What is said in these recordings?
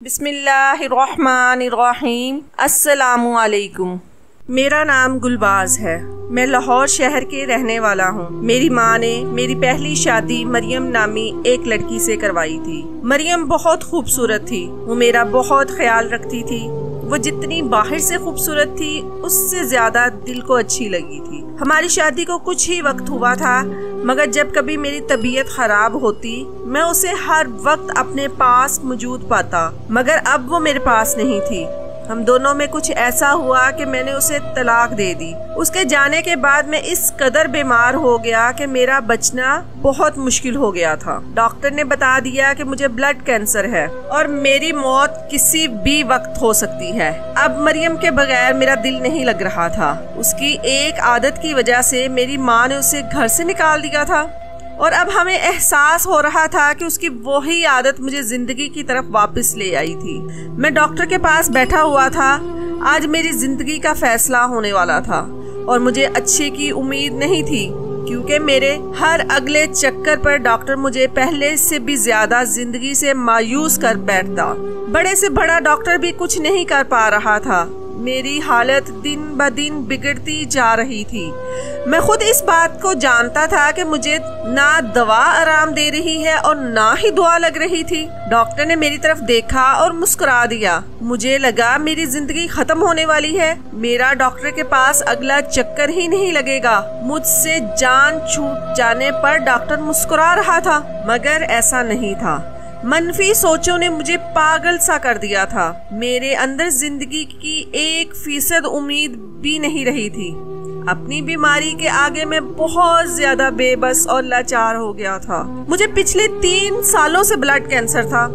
बिस्मिल्लाहिर्रहमानिर्रहीम। अस्सलामुअलैकुम। मेरा नाम गुलबाज है। मैं लाहौर शहर के रहने वाला हूँ। मेरी माँ ने मेरी पहली शादी मरियम नामी एक लड़की से करवाई थी। मरियम बहुत खूबसूरत थी। वो मेरा बहुत ख्याल रखती थी। वो जितनी बाहर से खूबसूरत थी उससे ज्यादा दिल को अच्छी लगी थी। हमारी शादी को कुछ ही वक्त हुआ था, मगर जब कभी मेरी तबीयत खराब होती मैं उसे हर वक्त अपने पास मौजूद पाता, मगर अब वो मेरे पास नहीं थी। हम दोनों में कुछ ऐसा हुआ कि मैंने उसे तलाक दे दी। उसके जाने के बाद मैं इस कदर बीमार हो गया कि मेरा बचना बहुत मुश्किल हो गया था। डॉक्टर ने बता दिया कि मुझे ब्लड कैंसर है और मेरी मौत किसी भी वक्त हो सकती है। अब मरियम के बगैर मेरा दिल नहीं लग रहा था। उसकी एक आदत की वजह से मेरी माँ ने उसे घर से निकाल दिया था और अब हमें एहसास हो रहा था कि उसकी वही आदत मुझे जिंदगी की तरफ वापस ले आई थी। मैं डॉक्टर के पास बैठा हुआ था। आज मेरी जिंदगी का फैसला होने वाला था और मुझे अच्छे की उम्मीद नहीं थी, क्योंकि मेरे हर अगले चक्कर पर डॉक्टर मुझे पहले से भी ज्यादा जिंदगी से मायूस कर बैठता। बड़े से बड़ा डॉक्टर भी कुछ नहीं कर पा रहा था। मेरी हालत दिन ब दिन बिगड़ती जा रही थी। मैं खुद इस बात को जानता था कि मुझे ना दवा आराम दे रही है और ना ही दुआ लग रही थी। डॉक्टर ने मेरी तरफ देखा और मुस्कुरा दिया। मुझे लगा मेरी जिंदगी खत्म होने वाली है। मेरा डॉक्टर के पास अगला चक्कर ही नहीं लगेगा। मुझसे जान छूट जाने पर डॉक्टर मुस्कुरा रहा था, मगर ऐसा नहीं था। मनफी सोचों ने मुझे पागल सा कर दिया था। मेरे अंदर जिंदगी की 1% उम्मीद भी नहीं रही थी। अपनी बीमारी के आगे मैं बहुत ज्यादा बेबस और लाचार हो गया था। मुझे पिछले 3 सालों से ब्लड कैंसर था,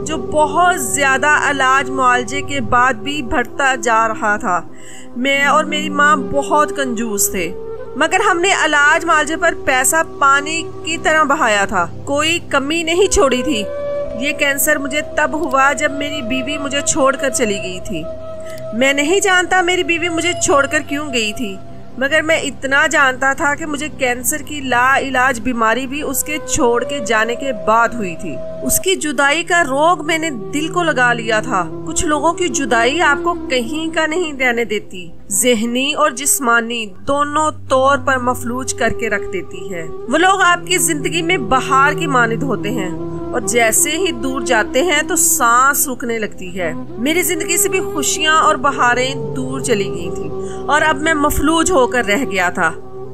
जो बहुत ज्यादा इलाज मुआवजे के बाद भी बढ़ता जा रहा था। मैं और मेरी माँ बहुत कंजूस थे, मगर हमने इलाज मुआवजे पर पैसा पानी की तरह बहाया था। कोई कमी नहीं छोड़ी थी। ये कैंसर मुझे तब हुआ जब मेरी बीवी मुझे छोड़कर चली गई थी। मैं नहीं जानता मेरी बीवी मुझे छोड़कर क्यों गई थी, मगर मैं इतना जानता था कि मुझे कैंसर की लाइलाज बीमारी भी उसके छोड़ के जाने के बाद हुई थी। उसकी जुदाई का रोग मैंने दिल को लगा लिया था। कुछ लोगों की जुदाई आपको कहीं का नहीं रहने देती, ज़हनी और जिस्मानी दोनों तौर पर मफलूज करके रख देती है। वो लोग आपकी जिंदगी में बहार की मानिंद होते हैं और जैसे ही दूर जाते हैं तो सांस रुकने लगती है। मेरी जिंदगी से भी खुशियाँ और बहारें दूर चली गई थी और अब मैं मफलूज होकर रह गया था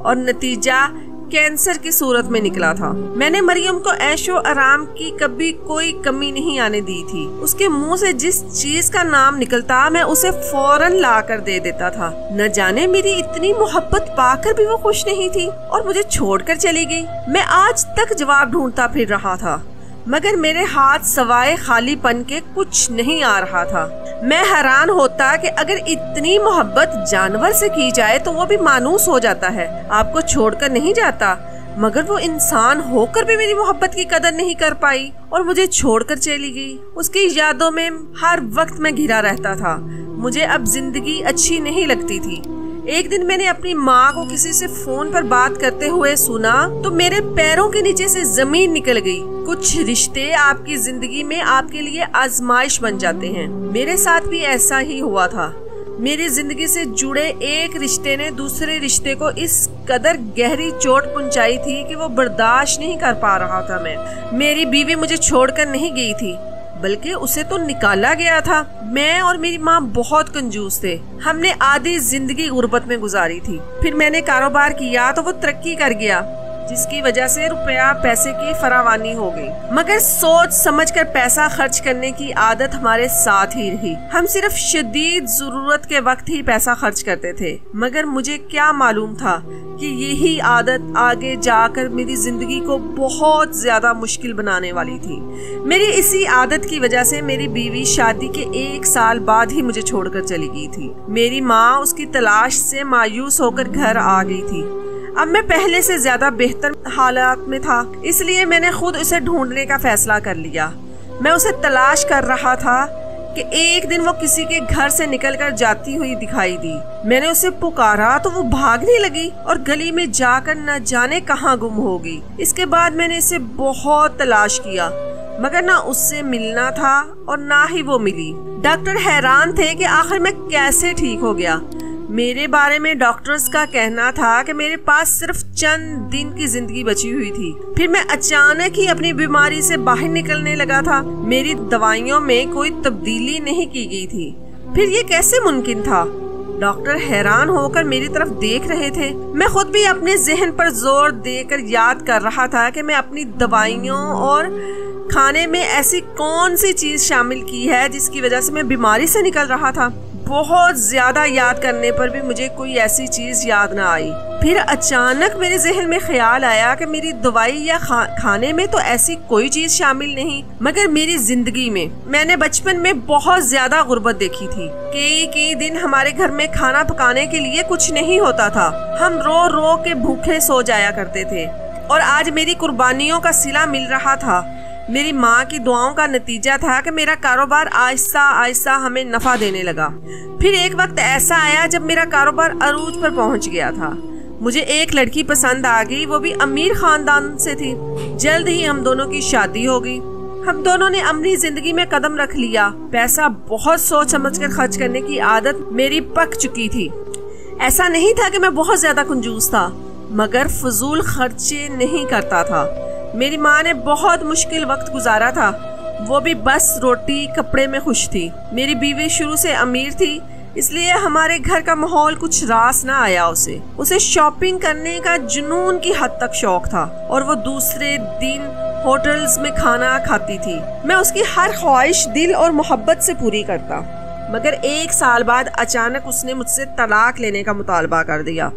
और नतीजा कैंसर की सूरत में निकला था। मैंने मरियम को ऐशो आराम की कभी कोई कमी नहीं आने दी थी। उसके मुंह से जिस चीज का नाम निकलता मैं उसे फौरन ला कर दे देता था। न जाने मेरी इतनी मोहब्बत पाकर भी वो खुश नहीं थी और मुझे छोड़कर चली गई। मैं आज तक जवाब ढूंढता फिर रहा था, मगर मेरे हाथ सवाए खालीपन के कुछ नहीं आ रहा था। मैं हैरान होता कि अगर इतनी मोहब्बत जानवर से की जाए तो वो भी मानूस हो जाता है, आपको छोड़कर नहीं जाता, मगर वो इंसान होकर भी मेरी मोहब्बत की कदर नहीं कर पाई और मुझे छोड़कर चली गई। उसकी यादों में हर वक्त मैं घिरा रहता था। मुझे अब जिंदगी अच्छी नहीं लगती थी। एक दिन मैंने अपनी माँ को किसी से फोन पर बात करते हुए सुना तो मेरे पैरों के नीचे से जमीन निकल गई। कुछ रिश्ते आपकी जिंदगी में आपके लिए आजमाइश बन जाते हैं। मेरे साथ भी ऐसा ही हुआ था। मेरी जिंदगी से जुड़े एक रिश्ते ने दूसरे रिश्ते को इस कदर गहरी चोट पहुंचाई थी कि वो बर्दाश्त नहीं कर पा रहा था। मेरी बीवी मुझे छोड़कर नहीं गई थी, बल्कि उसे तो निकाला गया था। मैं और मेरी माँ बहुत कंजूस थे। हमने आधी जिंदगी गुर्बत में गुजारी थी। फिर मैंने कारोबार किया तो वो तरक्की कर गया, जिसकी वजह से रुपया पैसे की फरावानी हो गई, मगर सोच समझकर पैसा खर्च करने की आदत हमारे साथ ही रही। हम सिर्फ शदीद जरूरत के वक्त ही पैसा खर्च करते थे, मगर मुझे क्या मालूम था कि यही आदत आगे जाकर मेरी जिंदगी को बहुत ज्यादा मुश्किल बनाने वाली थी। मेरी इसी आदत की वजह से मेरी बीवी शादी के 1 साल बाद ही मुझे छोड़कर चली गई थी। मेरी माँ उसकी तलाश से मायूस होकर घर आ गई थी। अब मैं पहले से ज्यादा बेहतर हालात में था, इसलिए मैंने खुद उसे ढूंढने का फैसला कर लिया। मैं उसे तलाश कर रहा था कि एक दिन वो किसी के घर से निकलकर जाती हुई दिखाई दी। मैंने उसे पुकारा तो वो भागने लगी और गली में जाकर न जाने कहां गुम हो गई। इसके बाद मैंने इसे बहुत तलाश किया, मगर ना उससे मिलना था और ना ही वो मिली। डॉक्टर हैरान थे कि आखिर मैं कैसे ठीक हो गया। मेरे बारे में डॉक्टर्स का कहना था कि मेरे पास सिर्फ चंद दिन की जिंदगी बची हुई थी। फिर मैं अचानक ही अपनी बीमारी से बाहर निकलने लगा था। मेरी दवाइयों में कोई तब्दीली नहीं की गई थी। फिर ये कैसे मुमकिन था? डॉक्टर हैरान होकर मेरी तरफ देख रहे थे। मैं खुद भी अपने जहन पर जोर देकर याद कर रहा था कि मैं अपनी दवाइयों और खाने में ऐसी कौन सी चीज शामिल की है जिसकी वजह से मैं बीमारी से निकल रहा था। बहुत ज्यादा याद करने पर भी मुझे कोई ऐसी चीज याद ना आई। फिर अचानक मेरे जहन में ख्याल आया कि मेरी दवाई या खाने में तो ऐसी कोई चीज शामिल नहीं, मगर मेरी जिंदगी में मैंने बचपन में बहुत ज्यादा गुर्बत देखी थी। कई दिन हमारे घर में खाना पकाने के लिए कुछ नहीं होता था। हम रो रो के भूखे सो जाया करते थे और आज मेरी कुर्बानियों का सिला मिल रहा था। मेरी माँ की दुआओं का नतीजा था कि मेरा कारोबार आहिस्ता आहिस्ता हमें नफा देने लगा। फिर एक वक्त ऐसा आया जब मेरा कारोबार अरूज पर पहुंच गया था। मुझे एक लड़की पसंद आ गई, वो भी अमीर खानदान से थी। जल्द ही हम दोनों की शादी हो गई। हम दोनों ने अपनी जिंदगी में कदम रख लिया। पैसा बहुत सोच समझ कर खर्च करने की आदत मेरी पक चुकी थी। ऐसा नहीं था कि मैं बहुत ज्यादा कंजूस था, मगर फजूल खर्चे नहीं करता था। मेरी माँ ने बहुत मुश्किल वक्त गुजारा था, वो भी बस रोटी कपड़े में खुश थी। मेरी बीवी शुरू से अमीर थी, इसलिए हमारे घर का माहौल कुछ रास ना आया। उसे शॉपिंग करने का जुनून की हद तक शौक था और वो दूसरे दिन होटल्स में खाना खाती थी। मैं उसकी हर ख्वाहिश दिल और मोहब्बत से पूरी करता, मगर 1 साल बाद अचानक उसने मुझसे तलाक लेने का मुतालबा कर दिया।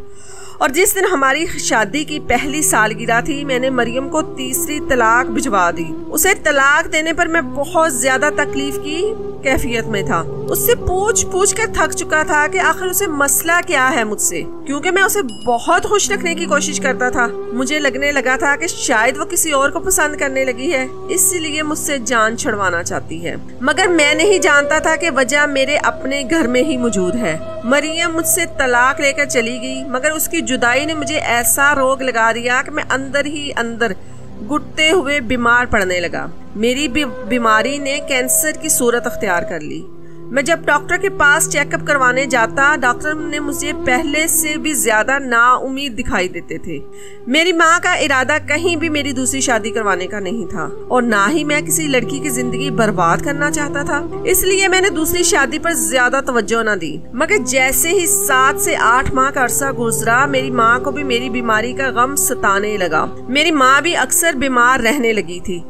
और जिस दिन हमारी शादी की पहली सालगिरह थी, मैंने मरियम को तीसरी तलाक भिजवा दी। उसे तलाक देने पर मैं बहुत ज्यादा तकलीफ की कैफियत में था। उससे पूछ कर थक चुका था कि आखिर उसे मसला क्या है मुझसे, क्योंकि मैं उसे बहुत खुश रखने की कोशिश करता था। मुझे लगने लगा था कि शायद वो किसी और को पसंद करने लगी है, इसलिए मुझसे जान छुड़वाना चाहती है। मगर मैं नहीं जानता था कि वजह मेरे अपने घर में ही मौजूद है। मरियम मुझसे तलाक लेकर चली गई, मगर उसकी जुदाई ने मुझे ऐसा रोग लगा दिया कि मैं अंदर ही अंदर घुटते हुए बीमार पड़ने लगा। मेरी बीमारी ने कैंसर की सूरत अख्तियार कर ली। मैं जब डॉक्टर के पास चेकअप करवाने जाता, डॉक्टर ने मुझे पहले से भी ज्यादा नाउम्मीद दिखाई देते थे। मेरी माँ का इरादा कहीं भी मेरी दूसरी शादी करवाने का नहीं था और ना ही मैं किसी लड़की की जिंदगी बर्बाद करना चाहता था, इसलिए मैंने दूसरी शादी पर ज्यादा तवज्जो न दी। मगर जैसे ही 7 से 8 माह का अरसा गुजरा, मेरी माँ को भी मेरी बीमारी का गम सताने लगा। मेरी माँ भी अक्सर बीमार रहने लगी थी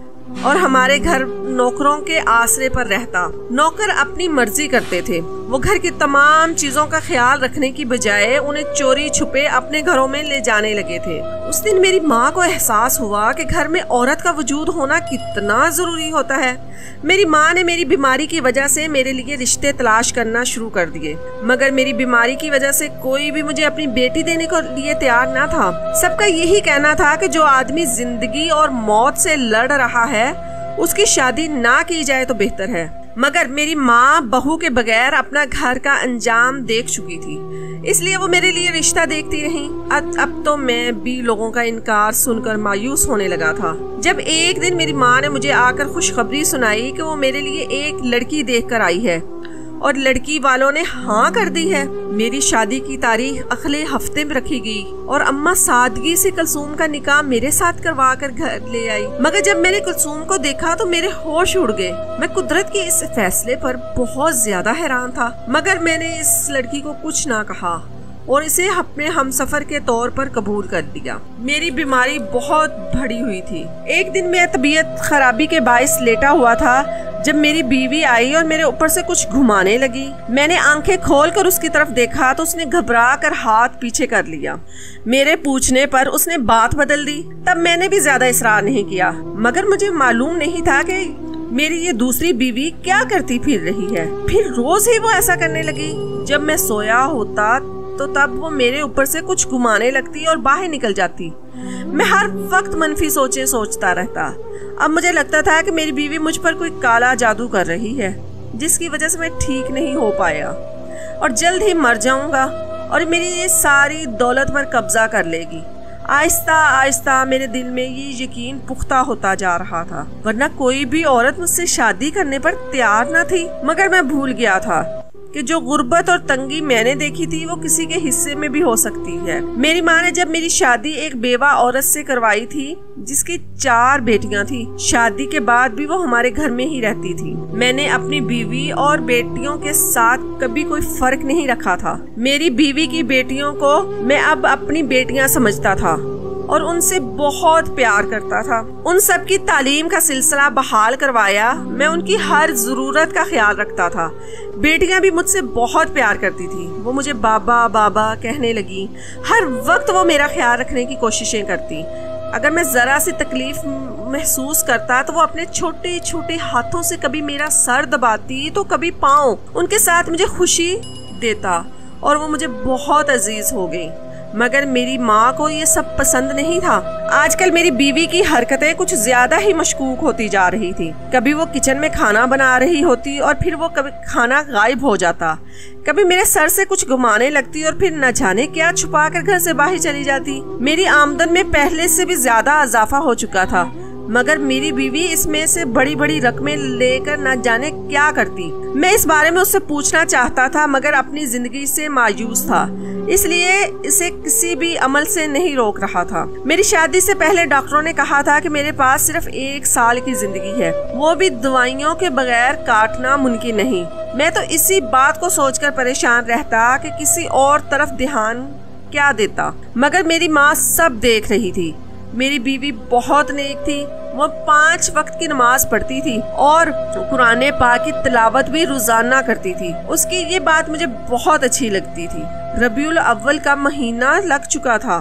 और हमारे घर नौकरों के आसरे पर रहता। नौकर अपनी मर्जी करते थे। वो घर की तमाम चीजों का ख्याल रखने की बजाय उन्हें चोरी छुपे अपने घरों में ले जाने लगे थे। उस दिन मेरी माँ को एहसास हुआ कि घर में औरत का वजूद होना कितना जरूरी होता है। मेरी माँ ने मेरी बीमारी की वजह से मेरे लिए रिश्ते तलाश करना शुरू कर दिए, मगर मेरी बीमारी की वजह से कोई भी मुझे अपनी बेटी देने को लिए तैयार न था। सबका यही कहना था कि जो आदमी जिंदगी और मौत से लड़ रहा है, उसकी शादी ना की जाए तो बेहतर है। मगर मेरी माँ बहू के बगैर अपना घर का अंजाम देख चुकी थी, इसलिए वो मेरे लिए रिश्ता देखती रही। अब तो मैं भी लोगों का इनकार सुनकर मायूस होने लगा था। जब एक दिन मेरी माँ ने मुझे आकर खुशखबरी सुनाई कि वो मेरे लिए एक लड़की देखकर आई है और लड़की वालों ने हाँ कर दी है। मेरी शादी की तारीख अगले हफ्ते में रखी गई और अम्मा सादगी से कुलसूम का निकाह मेरे साथ करवा कर घर ले आई। मगर जब मैंने कुलसूम को देखा तो मेरे होश उड़ गए। मैं कुदरत के इस फैसले पर बहुत ज्यादा हैरान था, मगर मैंने इस लड़की को कुछ ना कहा और इसे अपने हमसफर के तौर पर कबूल कर दिया। मेरी बीमारी बहुत बढ़ी हुई थी। एक दिन मैं तबीयत खराबी के बाइस लेटा हुआ था जब मेरी बीवी आई और मेरे ऊपर से कुछ घुमाने लगी। मैंने आंखें खोलकर उसकी तरफ देखा तो उसने घबरा कर हाथ पीछे कर लिया। मेरे पूछने पर उसने बात बदल दी। तब मैंने भी ज्यादा इसरार नहीं किया, मगर मुझे मालूम नहीं था कि मेरी ये दूसरी बीवी क्या करती फिर रही है। फिर रोज ही वो ऐसा करने लगी। जब मैं सोया होता तो तब वो मेरे ऊपर से कुछ घुमाने लगती और बाहर निकल जाती। मैं हर वक्त मनफी सोचें सोचता रहता। अब मुझे लगता था कि मेरी बीवी मुझ पर कोई काला जादू कर रही है, जिसकी वजह से मैं ठीक नहीं हो पाया और जल्द ही मर जाऊंगा और मेरी ये सारी दौलत पर कब्जा कर लेगी। आहिस्ता आहिस्ता मेरे दिल में ये यकीन पुख्ता होता जा रहा था, वरना कोई भी औरत मुझसे शादी करने पर तैयार न थी। मगर मैं भूल गया था कि जो गुर्बत और तंगी मैंने देखी थी वो किसी के हिस्से में भी हो सकती है। मेरी माँ ने जब मेरी शादी एक बेवा औरत से करवाई थी जिसकी 4 बेटियां थी, शादी के बाद भी वो हमारे घर में ही रहती थी। मैंने अपनी बीवी और बेटियों के साथ कभी कोई फर्क नहीं रखा था। मेरी बीवी की बेटियों को मैं अब अपनी बेटियां समझता था और उनसे बहुत प्यार करता था। उन सब की तालीम का सिलसिला बहाल करवाया। मैं उनकी हर जरूरत का ख्याल रखता था। बेटियां भी मुझसे बहुत प्यार करती थी। वो मुझे बाबा बाबा कहने लगी। हर वक्त वो मेरा ख्याल रखने की कोशिशें करती। अगर मैं जरा सी तकलीफ महसूस करता तो वो अपने छोटे छोटे हाथों से कभी मेरा सर दबाती तो कभी पाँव। उनके साथ मुझे खुशी देता और वो मुझे बहुत अजीज हो गई। मगर मेरी माँ को ये सब पसंद नहीं था। आजकल मेरी बीवी की हरकतें कुछ ज्यादा ही मशकूक होती जा रही थी। कभी वो किचन में खाना बना रही होती और फिर वो कभी खाना गायब हो जाता। कभी मेरे सर से कुछ घुमाने लगती और फिर न जाने क्या छुपा कर घर से बाहर चली जाती। मेरी आमदन में पहले से भी ज्यादा इजाफा हो चुका था, मगर मेरी बीवी इसमें से बड़ी बड़ी रकमें लेकर न जाने क्या करती। मैं इस बारे में उससे पूछना चाहता था, मगर अपनी जिंदगी से मायूस था, इसलिए इसे किसी भी अमल से नहीं रोक रहा था। मेरी शादी से पहले डॉक्टरों ने कहा था कि मेरे पास सिर्फ 1 साल की जिंदगी है, वो भी दवाइयों के बगैर काटना मुमकिन नहीं। मैं तो इसी बात को सोचकर परेशान रहता कि किसी और तरफ ध्यान क्या देता, मगर मेरी माँ सब देख रही थी। मेरी बीवी बहुत नेक थी। वो 5 वक्त की नमाज पढ़ती थी और कुरान पाक की तिलावत भी रोजाना करती थी। उसकी ये बात मुझे बहुत अच्छी लगती थी। रबीउल अव्वल का महीना लग चुका था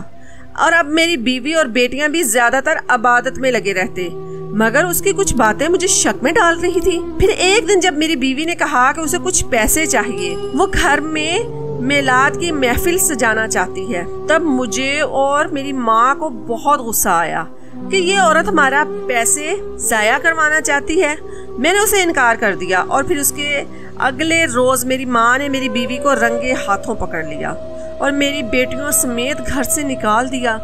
और अब मेरी बीवी और बेटियां भी ज्यादातर इबादत में लगे रहते, मगर उसकी कुछ बातें मुझे शक में डाल रही थी। फिर एक दिन जब मेरी बीवी ने कहा कि उसे कुछ पैसे चाहिए, वो घर में मेलाद की महफिल सजाना चाहती है, तब मुझे और मेरी माँ को बहुत गुस्सा आया कि ये औरत हमारा पैसे जाया करवाना चाहती है। मैंने उसे इनकार कर दिया और फिर उसके अगले रोज मेरी माँ ने मेरी बीवी को रंगे हाथों पकड़ लिया और मेरी बेटियों समेत घर से निकाल दिया।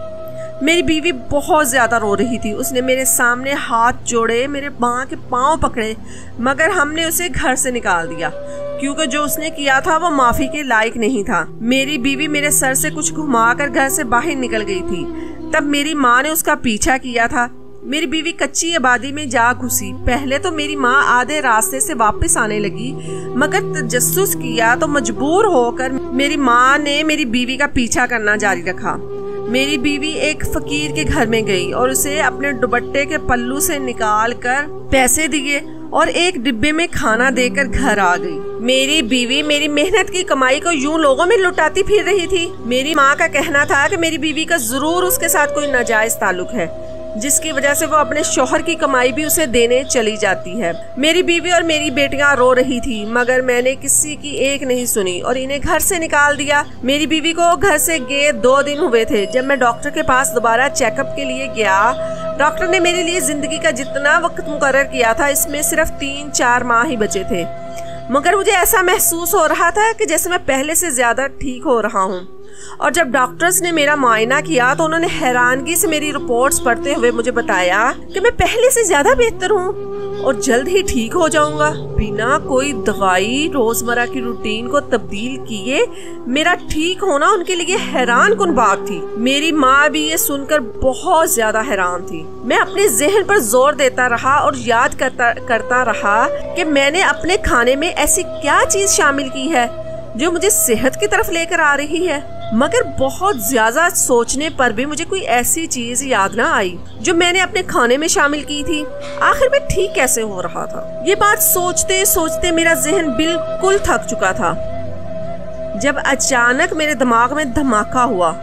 मेरी बीवी बहुत ज्यादा रो रही थी। उसने मेरे सामने हाथ जोड़े, मेरे माँ के पाँव पकड़े, मगर हमने उसे घर से निकाल दिया क्योंकि जो उसने किया था वो माफी के लायक नहीं था। मेरी बीवी मेरे सर से कुछ घुमाकर घर से बाहर निकल गई थी। तब मेरी माँ ने उसका पीछा किया था। मेरी बीवी कच्ची आबादी में जा घुसी। पहले तो मेरी माँ आधे रास्ते से वापस आने लगी, मगर तजस्सुस किया तो मजबूर होकर मेरी माँ ने मेरी बीवी का पीछा करना जारी रखा। मेरी बीवी एक फकीर के घर में गई और उसे अपने दुपट्टे के पल्लू से निकाल कर पैसे दिए और एक डिब्बे में खाना देकर घर आ गई। मेरी बीवी मेरी मेहनत की कमाई को यूं लोगों में लुटाती फिर रही थी। मेरी माँ का कहना था कि मेरी बीवी का जरूर उसके साथ कोई नाजायज ताल्लुक है, जिसकी वजह से वो अपने शौहर की कमाई भी उसे देने चली जाती है। मेरी बीवी और मेरी बेटियां रो रही थी, मगर मैंने किसी की एक नहीं सुनी और इन्हें घर से निकाल दिया। मेरी बीवी को घर से गए 2 दिन हुए थे जब मैं डॉक्टर के पास दोबारा चेकअप के लिए गया। डॉक्टर ने मेरे लिए जिंदगी का जितना वक्त मुकर्रर किया था, इसमें सिर्फ 3-4 माह ही बचे थे, मगर मुझे ऐसा महसूस हो रहा था कि जैसे मैं पहले से ज्यादा ठीक हो रहा हूँ। और जब डॉक्टर्स ने मेरा मुआयना किया तो उन्होंने हैरानगी से मेरी रिपोर्ट्स पढ़ते हुए मुझे बताया कि मैं पहले से ज्यादा बेहतर हूँ और जल्द ही ठीक हो जाऊंगा। बिना कोई दवाई, रोजमर्रा की रूटीन को तब्दील किए मेरा ठीक होना उनके लिए हैरान कुन बात थी। मेरी माँ भी ये सुनकर बहुत ज्यादा हैरान थी। मैं अपने जहन पर जोर देता रहा और याद करता रहा कि मैंने अपने खाने में ऐसी क्या चीज शामिल की है जो मुझे सेहत की तरफ लेकर आ रही है, मगर बहुत ज्यादा सोचने पर भी मुझे कोई ऐसी चीज याद ना आई जो मैंने अपने खाने में शामिल की थी। आखिर में ठीक कैसे हो रहा था? ये बात सोचते सोचते मेरा जहन बिल्कुल थक चुका था जब अचानक मेरे दिमाग में धमाका हुआ।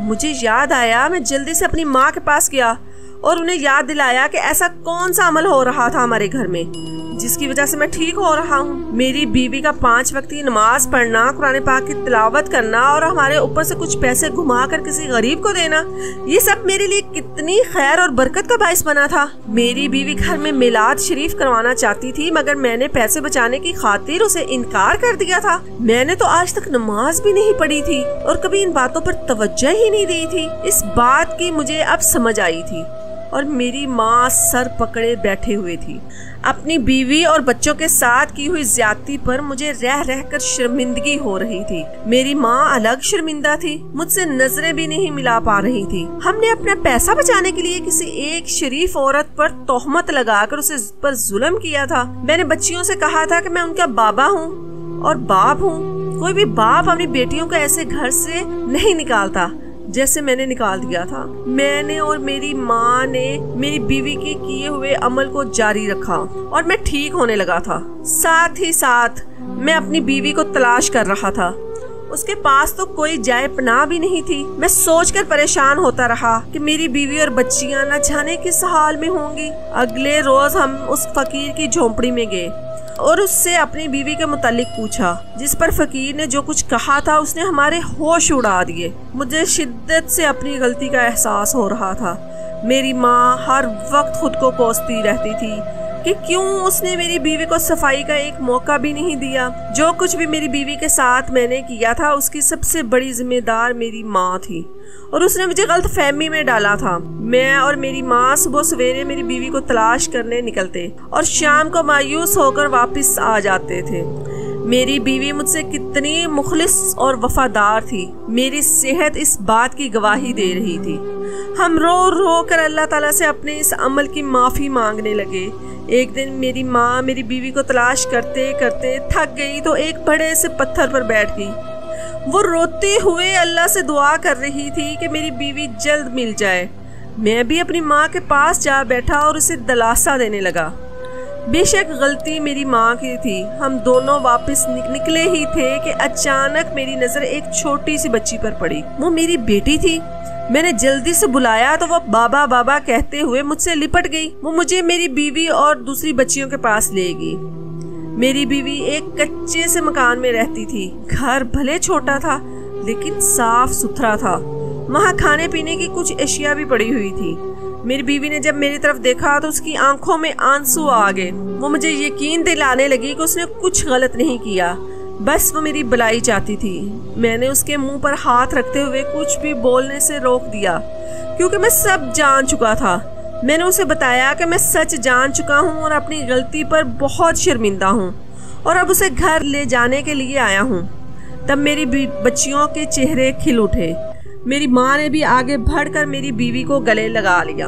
मुझे याद आया। मैं जल्दी से अपनी माँ के पास गया और उन्हें याद दिलाया कि ऐसा कौन सा अमल हो रहा था हमारे घर में जिसकी वजह से मैं ठीक हो रहा हूँ। मेरी बीवी का 5 वक्त की नमाज पढ़ना, कुरान पाक की तिलावत करना और हमारे ऊपर से कुछ पैसे घुमा कर किसी गरीब को देना, ये सब मेरे लिए कितनी खैर और बरकत का बाइस बना था। मेरी बीवी घर में मिलाद शरीफ करवाना चाहती थी, मगर मैंने पैसे बचाने की खातिर उसे इनकार कर दिया था। मैंने तो आज तक नमाज भी नहीं पढ़ी थी और कभी इन बातों पर तवज्जो ही नहीं दी थी। इस बात की मुझे अब समझ आई थी और मेरी माँ सर पकड़े बैठे हुए थी। अपनी बीवी और बच्चों के साथ की हुई ज्यादती पर मुझे रह रहकर शर्मिंदगी हो रही थी। मेरी माँ अलग शर्मिंदा थी, मुझसे नजरें भी नहीं मिला पा रही थी। हमने अपना पैसा बचाने के लिए किसी एक शरीफ औरत पर तोहमत लगाकर उसे पर जुल्म किया था। मैंने बच्चियों से कहा था कि मैं उनका बाबा हूँ और बाप हूँ। कोई भी बाप अपनी बेटियों को ऐसे घर से नहीं निकालता जैसे मैंने निकाल दिया था। मैंने और मेरी माँ ने मेरी बीवी के किए हुए अमल को जारी रखा और मैं ठीक होने लगा था। साथ ही साथ मैं अपनी बीवी को तलाश कर रहा था। उसके पास तो कोई जाए पनाह भी नहीं थी। मैं सोचकर परेशान होता रहा कि मेरी बीवी और बच्चियां न जाने किस हाल में होंगी। अगले रोज हम उस फकीर की झोंपड़ी में गए और उससे अपनी बीवी के मुतालिक पूछा, जिस पर फकीर ने जो कुछ कहा था उसने हमारे होश उड़ा दिए। मुझे शिद्दत से अपनी गलती का एहसास हो रहा था। मेरी माँ हर वक्त खुद को कोसती रहती थी कि क्यों उसने मेरी बीवी को सफाई का एक मौका भी नहीं दिया। जो कुछ भी मेरी बीवी के साथ मैंने किया था उसकी सबसे बड़ी जिम्मेदार मेरी माँ थी और उसने मुझे गलत फहमी में डाला था। मैं और मेरी माँ सुबह सवेरे मेरी बीवी को तलाश करने निकलते और शाम को मायूस होकर वापस आ जाते थे। मेरी बीवी मुझसे कितनी मुखलिस और वफादार थी, मेरी सेहत इस बात की गवाही दे रही थी। हम रो रो कर अल्लाह ताला से अपने इस अमल की माफ़ी मांगने लगे। एक दिन मेरी माँ मेरी बीवी को तलाश करते करते थक गई तो एक बड़े से पत्थर पर बैठ गई। वो रोते हुए अल्लाह से दुआ कर रही थी कि मेरी बीवी जल्द मिल जाए। मैं भी अपनी माँ के पास जा बैठा और उसे दिलासा देने लगा। बेशक गलती मेरी माँ की थी। हम दोनों वापस निकले ही थे कि अचानक मेरी नज़र एक छोटी सी बच्ची पर पड़ी। वो मेरी बेटी थी। मैंने जल्दी से बुलाया तो वो बाबा बाबा कहते हुए मुझसे लिपट गई। वो मुझे मेरी बीवी और दूसरी बच्चियों के पास ले गई। मेरी बीवी एक कच्चे से मकान में रहती थी। घर भले छोटा था लेकिन साफ सुथरा था। वहाँ खाने पीने की कुछ अशिया भी पड़ी हुई थी। मेरी बीवी ने जब मेरी तरफ देखा तो उसकी आंखों में आंसू आ गए। वो मुझे यकीन दिलाने लगी कि उसने कुछ गलत नहीं किया, बस वो मेरी भलाई चाहती थी। मैंने उसके मुंह पर हाथ रखते हुए कुछ भी बोलने से रोक दिया क्योंकि मैं सब जान चुका था। मैंने उसे बताया कि मैं सच जान चुका हूँ और अपनी गलती पर बहुत शर्मिंदा हूँ और अब उसे घर ले जाने के लिए आया हूँ। तब मेरी बच्चियों के चेहरे खिल उठे। मेरी माँ ने भी आगे बढ़कर मेरी बीवी को गले लगा लिया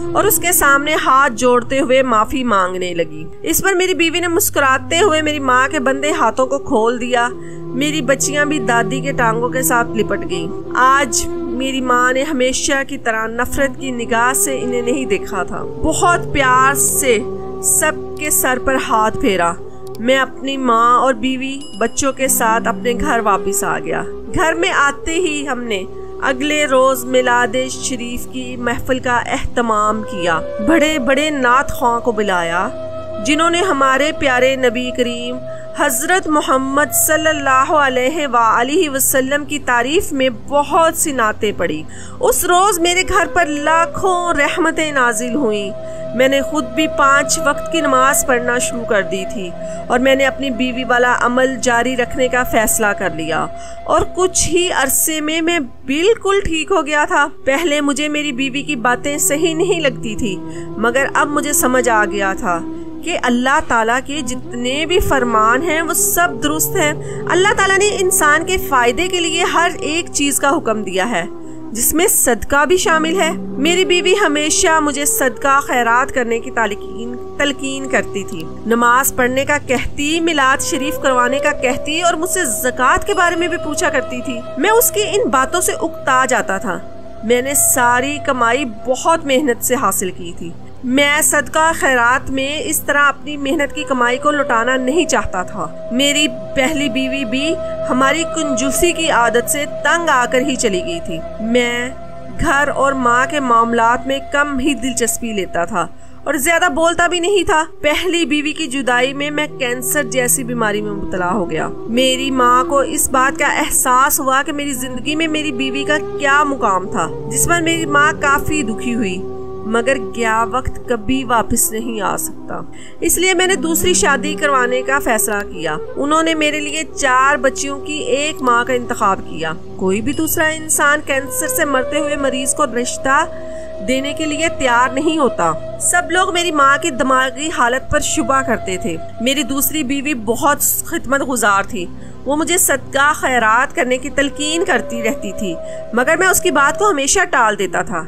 और उसके सामने हाथ जोड़ते हुए माफी मांगने लगी। इस पर मेरी बीवी ने मुस्कुराते हुए मेरी माँ के बंधे हाथों को खोल दिया। मेरी बच्चियां भी दादी के टांगों के साथ लिपट गईं। आज मेरी माँ ने हमेशा की तरह नफरत की निगाह से इन्हें नहीं देखा था। बहुत प्यार से सबके सर पर हाथ फेरा। मैं अपनी माँ और बीवी बच्चों के साथ अपने घर वापस आ गया। घर में आते ही हमने अगले रोज मिलादे शरीफ की महफिल का एहतमाम किया। बड़े बड़े नात ख्वां को बुलाया जिन्होंने हमारे प्यारे नबी करीम हजरत मोहम्मद सल्लल्लाहु अलैहि वसल्लम की तारीफ में बहुत सी नातें पढ़ी। उस रोज मेरे घर पर लाखों रहमतें नाजिल हुई। मैंने खुद भी 5 वक्त की नमाज पढ़ना शुरू कर दी थी और मैंने अपनी बीवी वाला अमल जारी रखने का फैसला कर लिया और कुछ ही अरसे में मैं बिल्कुल ठीक हो गया था। पहले मुझे मेरी बीवी की बातें सही नहीं लगती थी, मगर अब मुझे समझ आ गया था कि अल्लाह ताला के जितने भी फरमान हैं वो सब दुरुस्त हैं। अल्लाह ताला ने इंसान के फायदे के लिए हर एक चीज का हुक्म दिया है, जिसमें सदका भी शामिल है। मेरी बीवी हमेशा मुझे सदका खैरात करने की तलकीन करती थी। नमाज पढ़ने का कहती, मिलाद शरीफ करवाने का कहती और मुझसे ज़कात के बारे में भी पूछा करती थी। मैं उसकी इन बातों से उकता जाता था। मैंने सारी कमाई बहुत मेहनत से हासिल की थी। मैं सदका खैरात में इस तरह अपनी मेहनत की कमाई को लुटाना नहीं चाहता था। मेरी पहली बीवी भी हमारी कंजूसी की आदत से तंग आकर ही चली गई थी। मैं घर और माँ के मामलात में कम ही दिलचस्पी लेता था और ज्यादा बोलता भी नहीं था। पहली बीवी की जुदाई में मैं कैंसर जैसी बीमारी में मुब्तला हो गया। मेरी माँ को इस बात का एहसास हुआ कि मेरी जिंदगी में मेरी बीवी का क्या मुकाम था, जिस पर मेरी माँ काफी दुखी हुई। मगर गया वक्त कभी वापस नहीं आ सकता, इसलिए मैंने दूसरी शादी करवाने का फैसला किया। उन्होंने मेरे लिए 4 बच्चियों की एक माँ का इंतखाब किया। कोई भी दूसरा इंसान कैंसर से मरते हुए मरीज को रिश्ता देने के लिए तैयार नहीं होता। सब लोग मेरी माँ की दिमागी हालत पर शुबा करते थे। मेरी दूसरी बीवी बहुत खिदमतगुजार थी। वो मुझे सदका खैरात करने की तलकीन करती रहती थी, मगर मैं उसकी बात को हमेशा टाल देता था।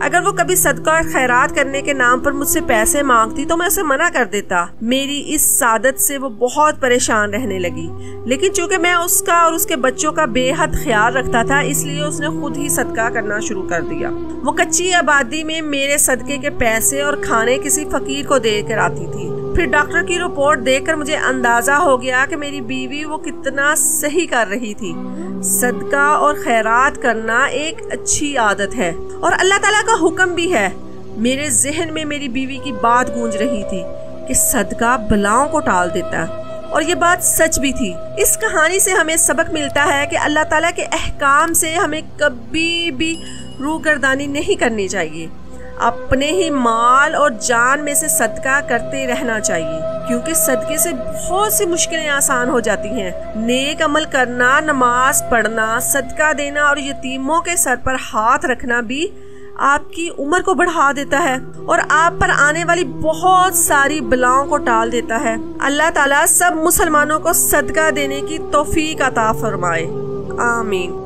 अगर वो कभी सदका और खैरात करने के नाम पर मुझसे पैसे मांगती तो मैं उसे मना कर देता। मेरी इस सादत से वो बहुत परेशान रहने लगी, लेकिन चूंकि मैं उसका और उसके बच्चों का बेहद ख्याल रखता था, इसलिए उसने खुद ही सदका करना शुरू कर दिया। वो कच्ची आबादी में मेरे सदके के पैसे और खाने किसी फकीर को देकर आती थी। फिर डॉक्टर की रिपोर्ट देखकर मुझे अंदाजा हो गया कि मेरी बीवी वो कितना सही कर रही थी। सदका और खैरात करना एक अच्छी आदत है और अल्लाह ताला का हुक्म भी है। मेरे जहन में मेरी बीवी की बात गूंज रही थी कि सदका बलाओं को टाल देता है, और ये बात सच भी थी। इस कहानी से हमें सबक मिलता है कि अल्लाह ताला के अहकाम से हमें कभी भी रूगर्दानी नहीं करनी चाहिए। अपने ही माल और जान में से सदका करते रहना चाहिए, क्योंकि सदके से बहुत सी मुश्किलें आसान हो जाती हैं। नेक अमल करना, नमाज पढ़ना, सदका देना और यतीमों के सर पर हाथ रखना भी आपकी उम्र को बढ़ा देता है और आप पर आने वाली बहुत सारी बलाओं को टाल देता है। अल्लाह ताला सब मुसलमानों को सदका देने की तौफीक अता फरमाए। आमीन।